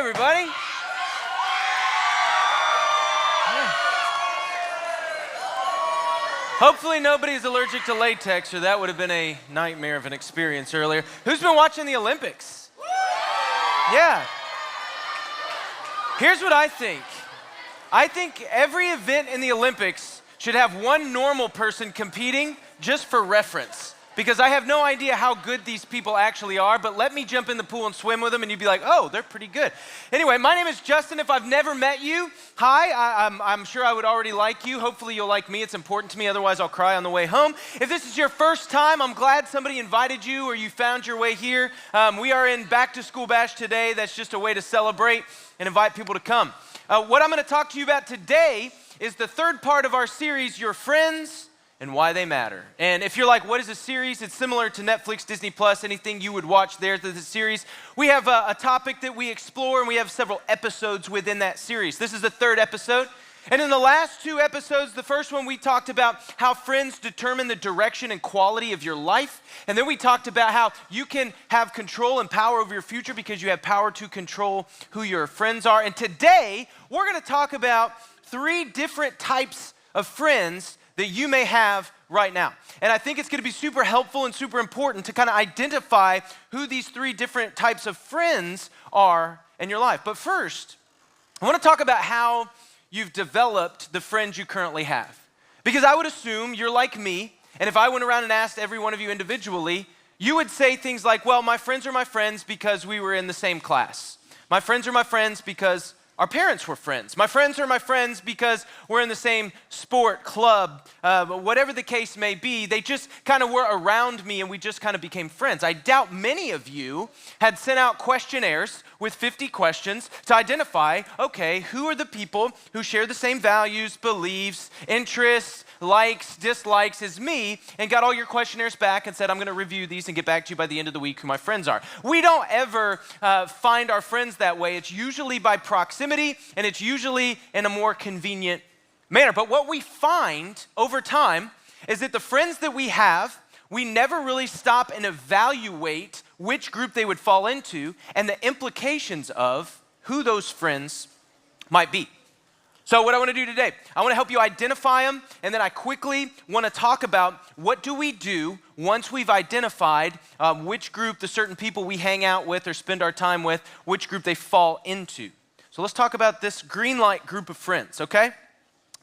everybody. Hopefully nobody's allergic to latex, or that would have been a nightmare of an experience earlier. Who's been watching the Olympics? Yeah. Here's what I think. I think every event in the Olympics should have one normal person competing just for reference. Because I have no idea how good these people actually are, but let me jump in the pool and swim with them and you'd be like, oh, they're pretty good. Anyway, my name is Justin. If I've never met you, hi, I'm sure I would already like you. Hopefully you'll like me. It's important to me, otherwise I'll cry on the way home. If this is your first time, I'm glad somebody invited you or you found your way here. We are in Back to School Bash today. That's just a way to celebrate and invite people to come. What I'm gonna talk to you about today is the third part of our series, Your Friends and Why They Matter. And if you're like, what is a series? It's similar to Netflix, Disney Plus, anything you would watch there's the series. We have a topic that we explore, and we have several episodes within that series. This is the third episode. And in the last two episodes, the first one we talked about how friends determine the direction and quality of your life. And then we talked about how you can have control and power over your future because you have power to control who your friends are. And today, we're gonna talk about 3 different types of friends that you may have right now. And I think it's gonna be super helpful and super important to kind of identify who these 3 different types of friends are in your life. But first, I wanna talk about how you've developed the friends you currently have. Because I would assume you're like me, and if I went around and asked every one of you individually, you would say things like, well, my friends are my friends because we were in the same class. My friends are my friends because our parents were friends. My friends are my friends because we're in the same sport, club, whatever the case may be. They just kind of were around me and we just kind of became friends. I doubt many of you had sent out questionnaires with 50 questions to identify, okay, who are the people who share the same values, beliefs, interests, likes, dislikes as me, and got all your questionnaires back and said, I'm gonna review these and get back to you by the end of the week who my friends are. We don't ever find our friends that way. It's usually by proximity, and it's usually in a more convenient manner. But what we find over time is that the friends that we have, we never really stop and evaluate which group they would fall into and the implications of who those friends might be. So what I want to do today, I want to help you identify them, and then I quickly want to talk about what do we do once we've identified which group the certain people we hang out with or spend our time with, which group they fall into. So let's talk about this green light group of friends, okay?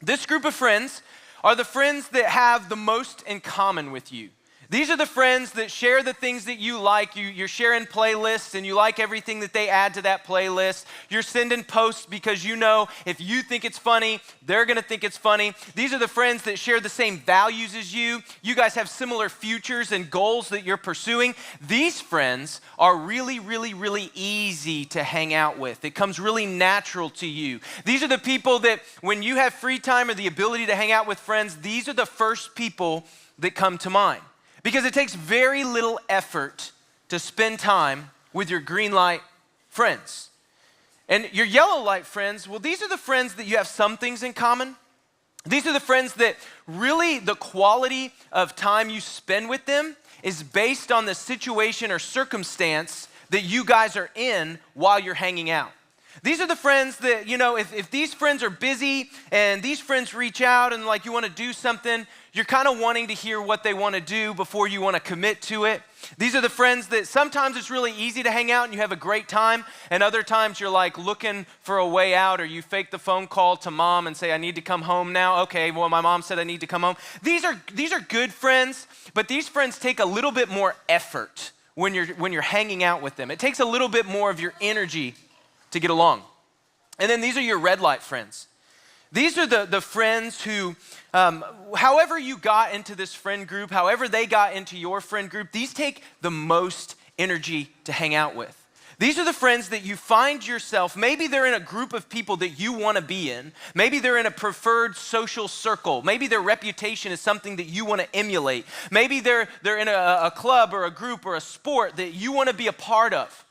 This group of friends are the friends that have the most in common with you. These are the friends that share the things that you like. You're sharing playlists and you like everything that they add to that playlist. You're sending posts because you know if you think it's funny, they're gonna think it's funny. These are the friends that share the same values as you. You guys have similar futures and goals that you're pursuing. These friends are really, really, really easy to hang out with. It comes really natural to you. These are the people that when you have free time or the ability to hang out with friends, these are the first people that come to mind. Because it takes very little effort to spend time with your green light friends. And your yellow light friends, well, these are the friends that you have some things in common. These are the friends that really the quality of time you spend with them is based on the situation or circumstance that you guys are in while you're hanging out. These are the friends that, you know, if these friends are busy and these friends reach out and like you want to do something, you're kind of wanting to hear what they want to do before you want to commit to it. These are the friends that sometimes it's really easy to hang out and you have a great time, and other times you're like looking for a way out, or you fake the phone call to mom and say, I need to come home now. Okay, well, my mom said I need to come home. These are good friends, but these friends take a little bit more effort when you're hanging out with them. It takes a little bit more of your energy to get along. And then these are your red light friends. These are the friends who, however you got into this friend group, however they got into your friend group, these take the most energy to hang out with. These are the friends that you find yourself, maybe they're in a group of people that you want to be in. Maybe they're in a preferred social circle. Maybe their reputation is something that you want to emulate. Maybe they're in a club or a group or a sport that you want to be a part of.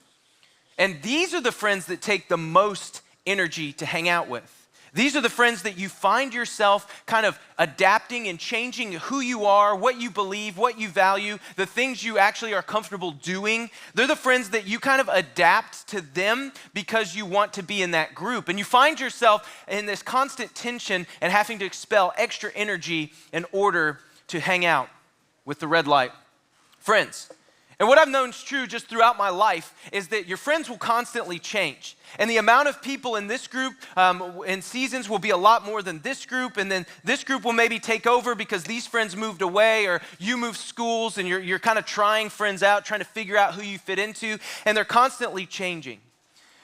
And these are the friends that take the most energy to hang out with. These are the friends that you find yourself kind of adapting and changing who you are, what you believe, what you value, the things you actually are comfortable doing. They're the friends that you kind of adapt to them because you want to be in that group. And you find yourself in this constant tension and having to expel extra energy in order to hang out with the red light friends. And what I've known is true just throughout my life is that your friends will constantly change. And the amount of people in this group in seasons will be a lot more than this group. And then this group will maybe take over because these friends moved away or you moved schools and you're kind of trying friends out, trying to figure out who you fit into. And they're constantly changing.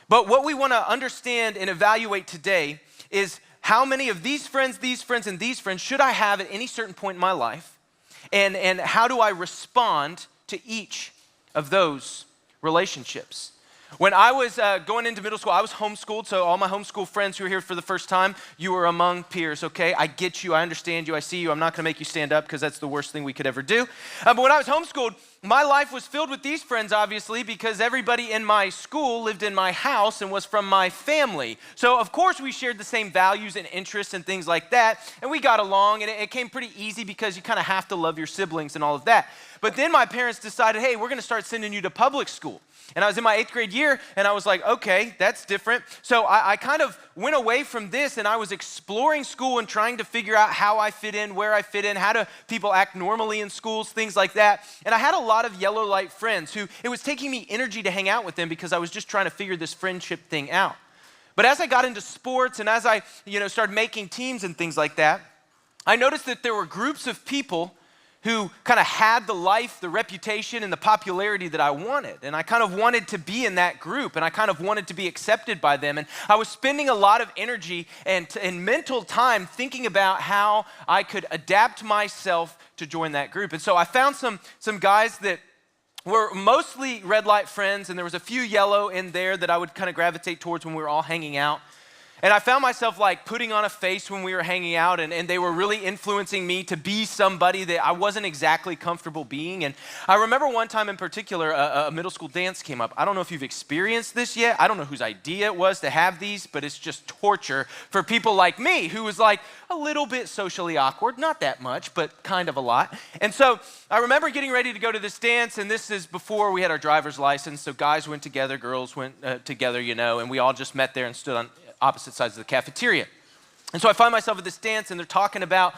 But what we want to understand and evaluate today is how many of these friends, and these friends should I have at any certain point in my life? And how do I respond to each of those relationships? When I was going into middle school, I was homeschooled, so all my homeschool friends who are here for the first time, you were among peers, okay? I get you, I understand you, I see you. I'm not gonna make you stand up because that's the worst thing we could ever do. But when I was homeschooled, my life was filled with these friends, obviously, because everybody in my school lived in my house and was from my family. So, of course, we shared the same values and interests and things like that, and we got along, and it came pretty easy because you kind of have to love your siblings and all of that. But then my parents decided, hey, we're gonna start sending you to public school. And I was in my 8th grade year, and I was like, okay, that's different. So I kind of went away from this, and I was exploring school and trying to figure out how I fit in, where I fit in, how do people act normally in schools, things like that. And I had a lot of yellow light friends who, it was taking me energy to hang out with them because I was just trying to figure this friendship thing out. But as I got into sports and as I, started making teams and things like that, I noticed that there were groups of people who kind of had the life, the reputation, and the popularity that I wanted. And I kind of wanted to be in that group, and I kind of wanted to be accepted by them. And I was spending a lot of energy and mental time thinking about how I could adapt myself to join that group. And so I found some guys that were mostly red light friends, and there was a few yellow in there that I would kind of gravitate towards when we were all hanging out. And I found myself like putting on a face when we were hanging out, and they were really influencing me to be somebody that I wasn't exactly comfortable being. And I remember one time in particular, a middle school dance came up. I don't know if you've experienced this yet. I don't know whose idea it was to have these, but it's just torture for people like me who was like a little bit socially awkward, not that much, but kind of a lot. And so I remember getting ready to go to this dance, and this is before we had our driver's license. So guys went together, girls went together, and we all just met there and stood on opposite sides of the cafeteria. And so I find myself at this dance, and they're talking about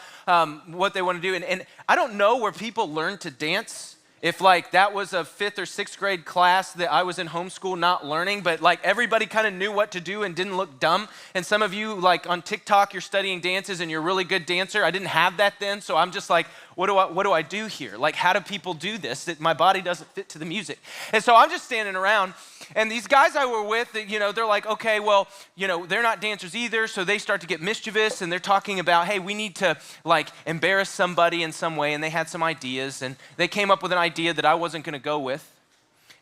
what they want to do. And I don't know where people learn to dance, if like that was a 5th or 6th grade class that I was in homeschool not learning, but like everybody kind of knew what to do and didn't look dumb. And some of you like on TikTok, you're studying dances and you're a really good dancer. I didn't have that then, so I'm just like, what do I do here? Like, how do people do this? That my body doesn't fit to the music. And so I'm just standing around, and these guys I were with, they're like, okay, well, they're not dancers either, so they start to get mischievous, and they're talking about, hey, we need to like embarrass somebody in some way, and they had some ideas, and they came up with an idea that I wasn't gonna go with.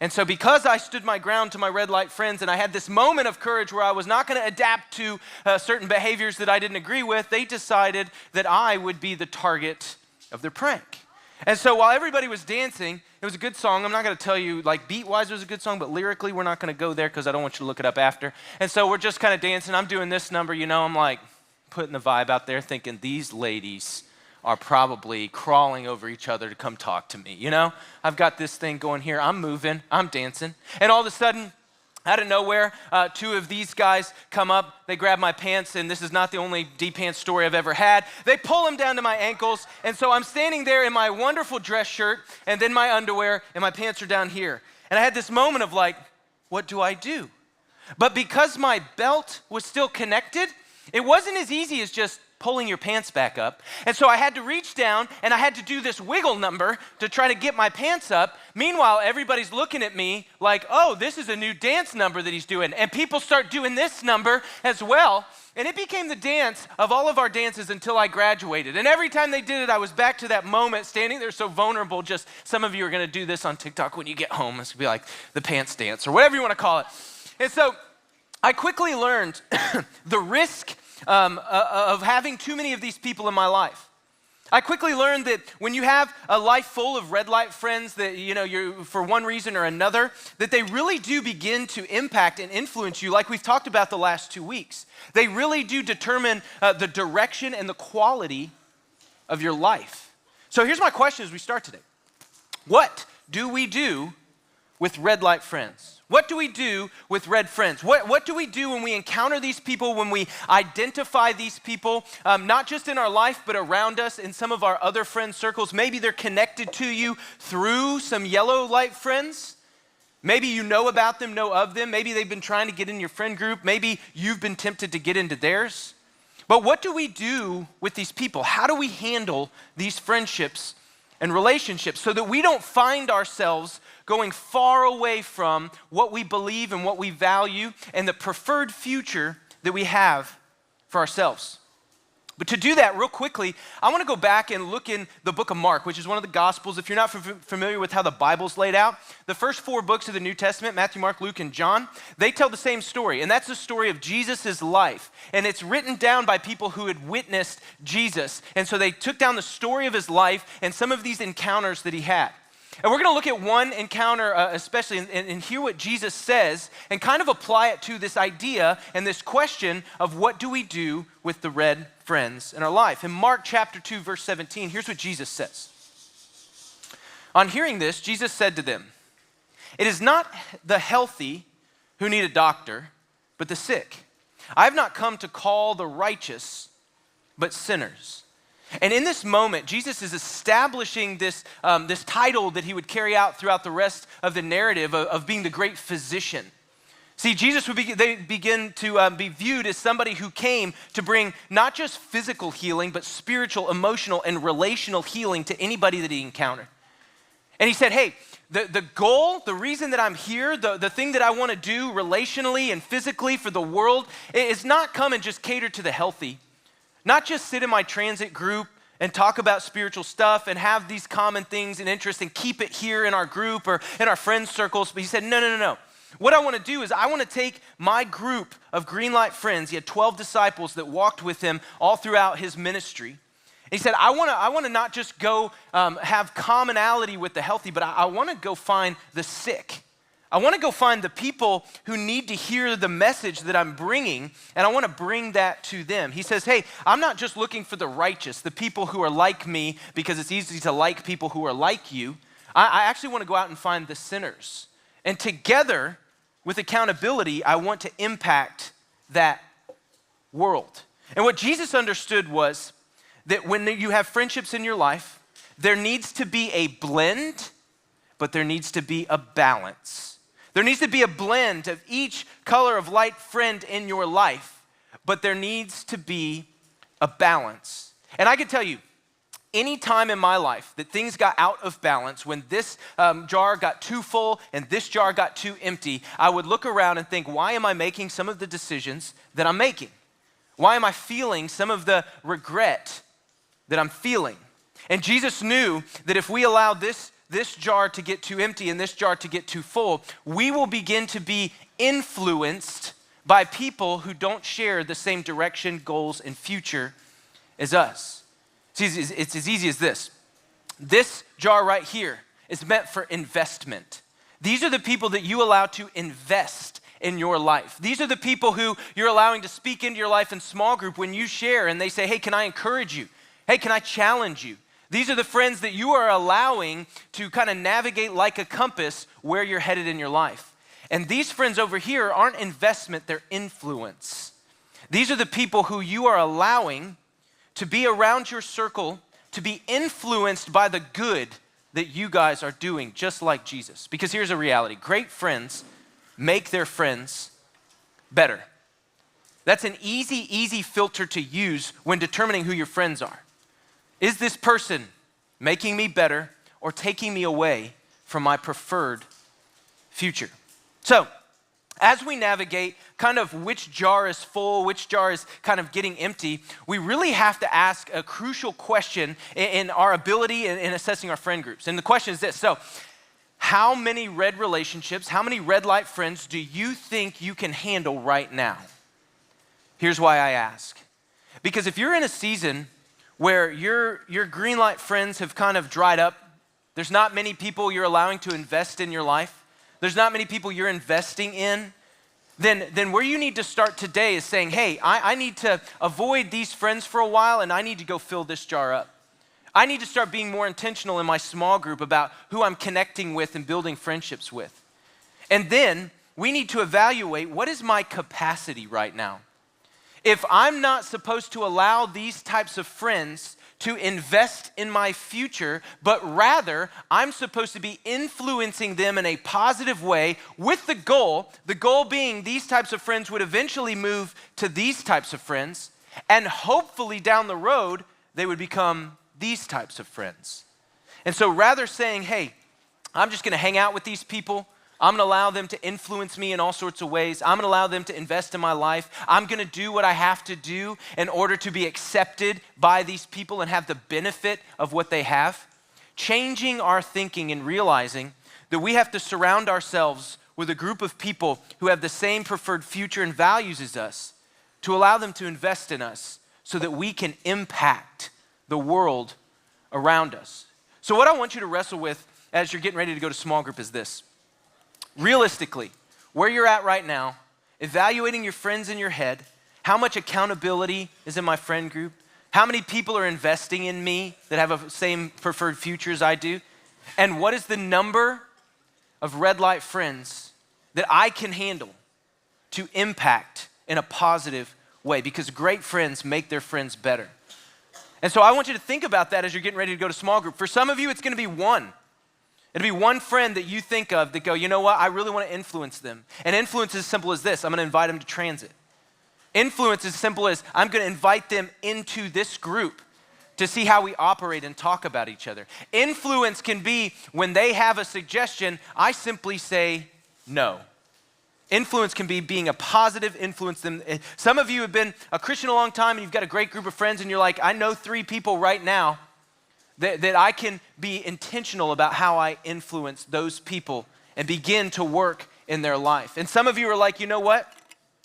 And so because I stood my ground to my red light friends, and I had this moment of courage where I was not gonna adapt to certain behaviors that I didn't agree with, they decided that I would be the target of their prank. And so while everybody was dancing, it was a good song. I'm not going to tell you, like, beat-wise it was a good song, but lyrically we're not going to go there because I don't want you to look it up after. And so we're just kind of dancing. I'm doing this number, I'm like putting the vibe out there thinking these ladies are probably crawling over each other to come talk to me, I've got this thing going here. I'm moving. I'm dancing. And all of a sudden, out of nowhere, 2 of these guys come up, they grab my pants, and this is not the only D-pants story I've ever had. They pull them down to my ankles, and so I'm standing there in my wonderful dress shirt, and then my underwear, and my pants are down here. And I had this moment of like, what do I do? But because my belt was still connected, it wasn't as easy as just pulling your pants back up. And so I had to reach down and I had to do this wiggle number to try to get my pants up. Meanwhile, everybody's looking at me like, oh, this is a new dance number that he's doing. And people start doing this number as well. And it became the dance of all of our dances until I graduated. And every time they did it, I was back to that moment, standing there so vulnerable. Just some of you are gonna do this on TikTok when you get home. It's gonna be like the pants dance or whatever you wanna call it. And so I quickly learned the risk of having too many of these people in my life. I quickly learned that when you have a life full of red light friends that, you're for one reason or another, that they really do begin to impact and influence you like we've talked about the last 2 weeks. They really do determine the direction and the quality of your life. So here's my question as we start today. What do we do with red light friends? What do we do with red friends? What do we do when we encounter these people, when we identify these people, not just in our life, but around us in some of our other friend circles? Maybe they're connected to you through some yellow light friends. Maybe you know about them, know of them. Maybe they've been trying to get in your friend group. Maybe you've been tempted to get into theirs. But what do we do with these people? How do we handle these friendships and relationships so that we don't find ourselves going far away from what we believe and what we value and the preferred future that we have for ourselves? But to do that real quickly, I want to go back and look in the book of Mark, which is one of the Gospels. If you're not familiar with how the Bible's laid out, the first 4 books of the New Testament, Matthew, Mark, Luke, and John, they tell the same story. And that's the story of Jesus' life. And it's written down by people who had witnessed Jesus. And so they took down the story of his life and some of these encounters that he had. And we're going to look at one encounter especially and hear what Jesus says and kind of apply it to this idea and this question of what do we do with the red friends in our life. In Mark chapter 2, verse 17, here's what Jesus says. On hearing this, Jesus said to them, "It is not the healthy who need a doctor, but the sick. I have not come to call the righteous, but sinners." And in this moment, Jesus is establishing this title that he would carry out throughout the rest of the narrative of being the great physician. See, Jesus would begin to be viewed as somebody who came to bring not just physical healing, but spiritual, emotional, and relational healing to anybody that he encountered. And he said, hey, the goal, the reason that I'm here, the thing that I want to do relationally and physically for the world is not come and just cater to the healthy. Not just sit in my transit group and talk about spiritual stuff and have these common things and interests and keep it here in our group or in our friend circles. But he said, no. What I want to do is I want to take my group of Greenlight friends. He had 12 disciples that walked with him all throughout his ministry. And he said, I want to not just go have commonality with the healthy, but I want to go find the sick. I want to go find the people who need to hear the message that I'm bringing, and I want to bring that to them. He says, hey, I'm not just looking for the righteous, the people who are like me, because it's easy to like people who are like you. I actually want to go out and find the sinners. And together, with accountability, I want to impact that world. And what Jesus understood was that when you have friendships in your life, there needs to be a blend, but there needs to be a balance. There needs to be a blend of each color of light friend in your life, but there needs to be a balance. And I can tell you, any time in my life that things got out of balance, when this jar got too full and this jar got too empty, I would look around and think, why am I making some of the decisions that I'm making? Why am I feeling some of the regret that I'm feeling? And Jesus knew that if we allow this jar to get too empty and this jar to get too full, we will begin to be influenced by people who don't share the same direction, goals, and future as us. It's as easy as this. This jar right here is meant for investment. These are the people that you allow to invest in your life. These are the people who you're allowing to speak into your life in small group when you share and they say, hey, can I encourage you? Hey, can I challenge you? These are the friends that you are allowing to kind of navigate like a compass where you're headed in your life. And these friends over here aren't investment, they're influence. These are the people who you are allowing to be around your circle, to be influenced by the good that you guys are doing, just like Jesus. Because here's a reality. Great friends make their friends better. That's an easy filter to use when determining who your friends are. Is this person making me better or taking me away from my preferred future? So, as we navigate kind of which jar is full, which jar is kind of getting empty, we really have to ask a crucial question in our ability in assessing our friend groups. And the question is this: so, how many red relationships, how many red light friends do you think you can handle right now? Here's why I ask. Because if you're in a season where your green light friends have kind of dried up. There's not many people you're allowing to invest in your life. There's not many people you're investing in. Then where you need to start today is saying, hey, I need to avoid these friends for a while and I need to go fill this jar up. I need to start being more intentional in my small group about who I'm connecting with and building friendships with. And then we need to evaluate, what is my capacity right now? If I'm not supposed to allow these types of friends to invest in my future, but rather I'm supposed to be influencing them in a positive way with the goal being these types of friends would eventually move to these types of friends, and hopefully down the road, they would become these types of friends. And so rather saying, hey, I'm just gonna hang out with these people, I'm gonna allow them to influence me in all sorts of ways, I'm gonna allow them to invest in my life, I'm gonna do what I have to do in order to be accepted by these people and have the benefit of what they have. Changing our thinking and realizing that we have to surround ourselves with a group of people who have the same preferred future and values as us, to allow them to invest in us so that we can impact the world around us. So what I want you to wrestle with as you're getting ready to go to small group is this. Realistically, where you're at right now, evaluating your friends in your head, how much accountability is in my friend group, how many people are investing in me that have the same preferred future as I do, and what is the number of red light friends that I can handle to impact in a positive way, because great friends make their friends better. And so I want you to think about that as you're getting ready to go to small group. For some of you, it's gonna be one. It'll be one friend that you think of that go, you know what, I really wanna influence them. And influence is as simple as this, I'm gonna invite them to transit. Influence is as simple as I'm gonna invite them into this group to see how we operate and talk about each other. Influence can be when they have a suggestion, I simply say no. Influence can be being a positive influence. Some of you have been a Christian a long time and you've got a great group of friends and you're like, I know 3 people right now that I can be intentional about how I influence those people and begin to work in their life. And some of you are like, you know what?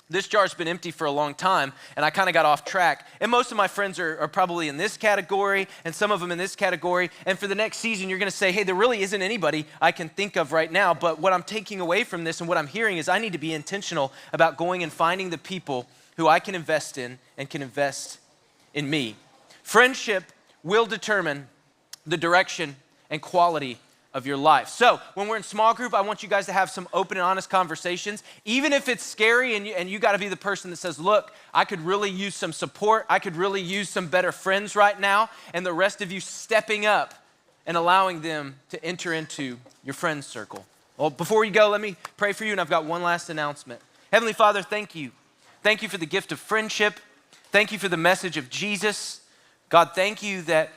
This jar's been empty for a long time and I kind of got off track. And most of my friends are probably in this category and some of them in this category. And for the next season, you're gonna say, hey, there really isn't anybody I can think of right now. But what I'm taking away from this and what I'm hearing is I need to be intentional about going and finding the people who I can invest in and can invest in me. Friendship will determine the direction and quality of your life. So when we're in small group, I want you guys to have some open and honest conversations. Even if it's scary and you gotta be the person that says, look, I could really use some support. I could really use some better friends right now. And the rest of you stepping up and allowing them to enter into your friends circle. Well, before we go, let me pray for you. And I've got one last announcement. Heavenly Father, thank you. Thank you for the gift of friendship. Thank you for the message of Jesus. God, thank you that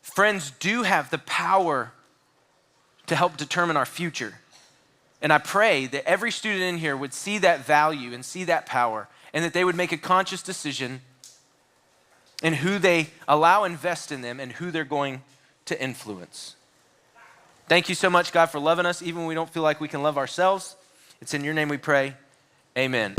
friends do have the power to help determine our future. And I pray that every student in here would see that value and see that power, and that they would make a conscious decision in who they allow invest in them and who they're going to influence. Thank you so much, God, for loving us even when we don't feel like we can love ourselves. It's in your name we pray. Amen.